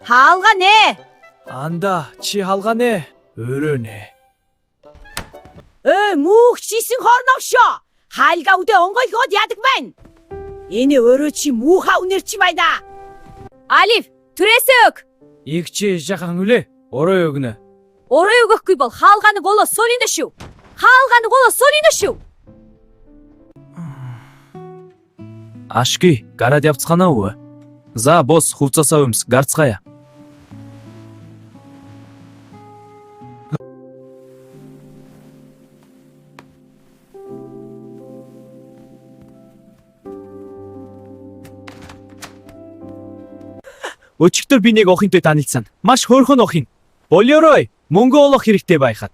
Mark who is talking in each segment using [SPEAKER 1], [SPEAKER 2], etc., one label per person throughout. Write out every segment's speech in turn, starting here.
[SPEAKER 1] Хаалгаа нэ.
[SPEAKER 2] Анда чи хаалгаа нэ. Өөрөө нэ.
[SPEAKER 1] Муух чисэн хорновшоо. Хаалгаа үдэ онгойлгоод яадаг байна. Энэ өөрөө чи муухай үнэр чи байна. Алиф, түрээсээ өг.
[SPEAKER 2] Ийг чи жахан үлээ. Орой өгнө.
[SPEAKER 1] Орой өгөхгүй бол хаалгааны голоо сонино шүү. Хаалгааны голоо сонино шүү.
[SPEAKER 2] Ашгүй гараад явцгаана уу? За босс хувцасаа өмс гарцгаая. Өчигдөр би нэг охинтой танилцсан. Маш хөөрхөн охин. Болёрой, мөнгө олох хэрэгтэй байхад.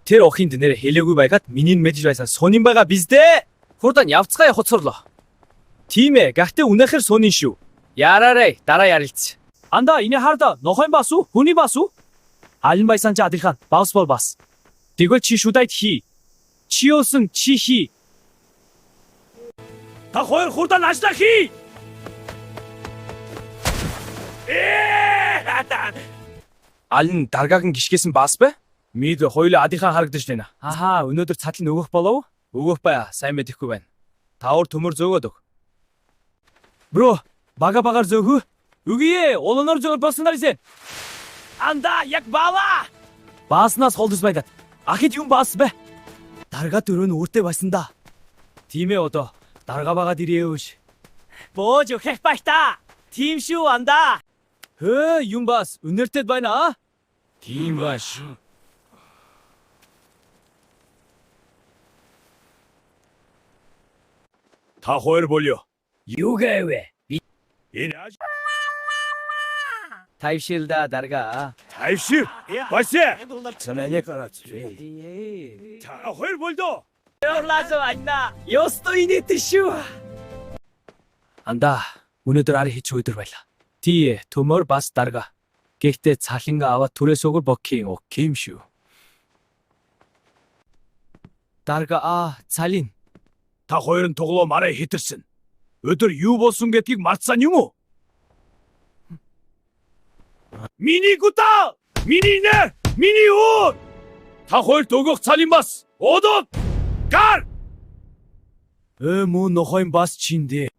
[SPEAKER 2] Тэр охинд нэр хэлээгүй байгаад миний мэдж байсан сонин байгаа биздэ. Хурдан явцгаая хоцорлоо. Тийм ээ, гахтээ үнэхээр сонин шүү. Яраарай, дараа ярилц. Анда энэ харда нохойн бас уу? Хүний бас уу? Алин байсан ч адилхан, баус бол бас. Тэгвэл чи шүдайт хий. Чи олсон чи хий. Та хоёр хурдан ажлаа хий. Алин даргааг нь гიშгээсэн бас бэ? Мид хоёулаа адилхан харагдаж байна. Ахаа, өнөөдөр цатлын өгөх болов уу? Өгөх бай, сайн мэдэхгүй байна. Та өөр төмөр зөөгөөд өг. Бро, багаар зөөхөө. Үгүй ээ, олоноор зөөгөр болсон нарийн. Анда яг баала. Бааснаас холдос байгаад. Ахид юм баас бэ? Дарга дөрөв нь өөртөө байсан да. Тийм ээ одоо. Дарга багаад ирээвш. Боож өгөх байта. Тийм шүү анда. Юм бас үнэртэд байна аа? Тийм ба шүү. Та хоёр болё. Юу гэвэ? Энэ Тайвшилда дарга. Тайвшил. Басе. Санааны гараач. Та хоёр болдоо. Ярлаасаа анна. Ёсто инэт шүү. Анда өнөөдөр ари хич өдөр байлаа. Тий төмөр бас дарга. Гэхдээ цалинга аваад түрээс өгөр бокхийн окейм шүү. Дарга цалин. Та хоёр нь тоглоо мараа хитэрсэн. Өдөр юу болсон гэдгийг мартсан юм уу? Миний гута! Миний нэр! Миний өө! Та хоёр дөгөх цалин бас! Одод! Гар! Мөн нохойн бас чиндээ.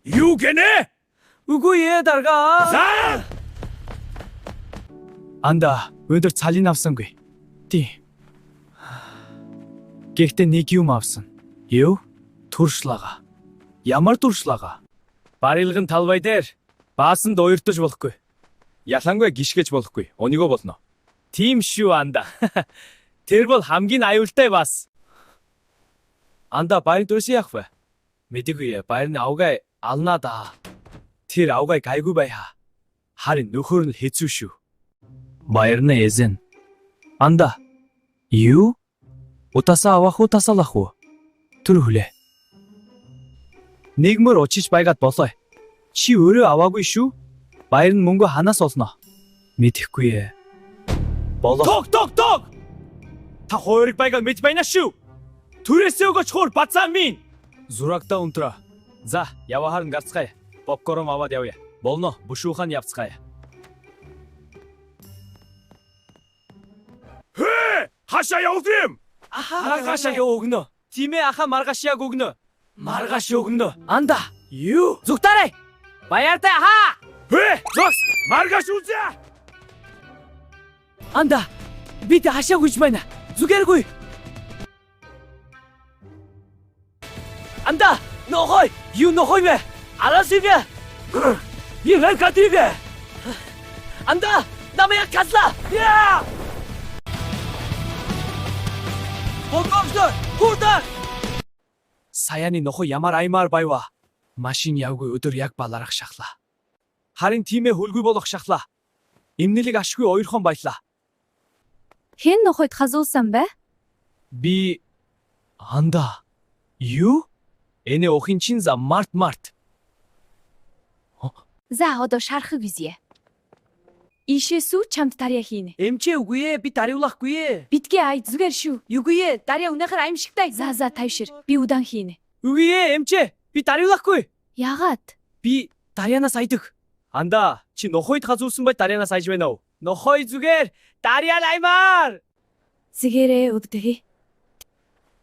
[SPEAKER 2] Юу гэнэ? Үгүй ээ дарга. За! Анда өдөр цалин авсангүй. Тий. Гэхдээ нэг юм авсан. Юу? Туршлага. Ямар туршлага? Барилгын талбай дээр баасанд уярдаж болохгүй. Ялангуяа гიშгэж болохгүй. Өнийгөө болно. Тийм шүү анда. Тэр бол хамгийн аюултай бас. Анда баяр дөрөс яах вэ? Мэдээгүй баярны авгай алнаа да. Тэр авгай гайгүй байха. Харин нөхөр нь хэцүү шүү. Баярны эзэн. Анда. Юу? Утасаа авах уу тасалах уу? Тэр хүлээ. Нэгмөр очиж байгаад болоо. Чи өөрөө аваагүй шүү. Баяр нь мөнгө ханаас олно? Мэдэхгүй ээ. Болоо. Тог. Та хоёрыг байгаад мэд байна шүү. Түрээсээ өгөч хуур бацаа минь. Зурагта унтра. За, яваа харан гарцгаая. Попкорн аваад явъя. Болно, бушуухан явцгаая. Хашаа явуулъя. Хашаа өгнө. Тийм ээ аха маргашяаг өгнө. Маргаш өгнө. Анда. Юу? Зүгтарай. Баяртай хаа. Зогс. Маргаш үзье. Анда. Бид хашаа гүйж байна. Зүгээргүй. Анда. Нохой. Юу нохой вэ? Арасивэ. Юу кативэ? Анда. Намайг касла. Я. Богомжтой. Хурдан. Саяны нохой ямар аймаар байва. Машин явгүй өдөр яг баларах шахлаа. Харин тиймээ хөлгүй болох шахлаа. Имнэлэг ашгүй ойрхон байлаа.
[SPEAKER 1] Хэн нохойд хазуулсан бэ?
[SPEAKER 2] Би анда. Юу? Эне охин чин за март.
[SPEAKER 1] За одоо шархаг үзье. Ишээсүү чамд дарья хийнэ.
[SPEAKER 2] Эмчээ үгүй ээ, би дариулахгүй ээ.
[SPEAKER 1] Битгий ай зүгээр шүү.
[SPEAKER 2] Үгүй ээ, дарья үнэхээр аимшигтай.
[SPEAKER 1] За тавшир. Би удаан хийнэ.
[SPEAKER 2] Үгүй ээ, эмчээ. Би дариулахгүй.
[SPEAKER 3] Яагаад?
[SPEAKER 2] Би Дарьянаас айдаг. Анда чи нохойд хазуулсан бай Дарьянаас айж байна уу? Нохой зүгээр Дарьян аймаар.
[SPEAKER 3] Зэгээрээ өвдгий.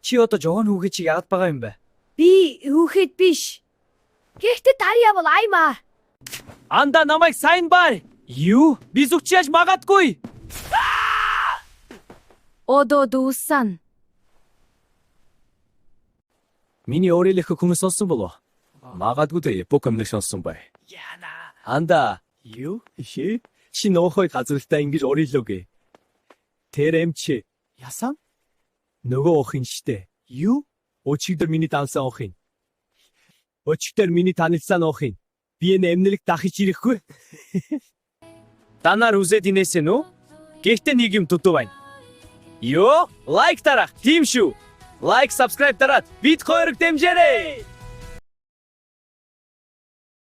[SPEAKER 2] Чи одоо жогоон хүүгээ чи яагаад байгаа юм бэ?
[SPEAKER 1] Би хүүхэд биш. Гэхдээ Дарья бол аймаа.
[SPEAKER 2] Анда намайг сайн бар. Юу? Би зүгчяаж магадгүй.
[SPEAKER 3] Одо дуусан.
[SPEAKER 2] Миний өөрөөлөх хүмүүс олсон болов. Магадгүй дээ Покемон сонсон бай. Яна. Анда. Юу? Чи нохойд хазуултаа ингэж орилоогээ. Тэр эмч. Ясан? Нөгөө охин штэ. Юу? Өчигдөр миний дансан охин. Өчигдөр миний танилцсан охин. Би энэ эмнэлэг дахиж ирэхгүй. Танаар үзээд инээсэн үү? Гэхдээ нэг юм дутуу байна. Йоо, лайк дарах. Тийм шүү. Лайк, subscribe дараад бид хоёрыг дэмжээрэй.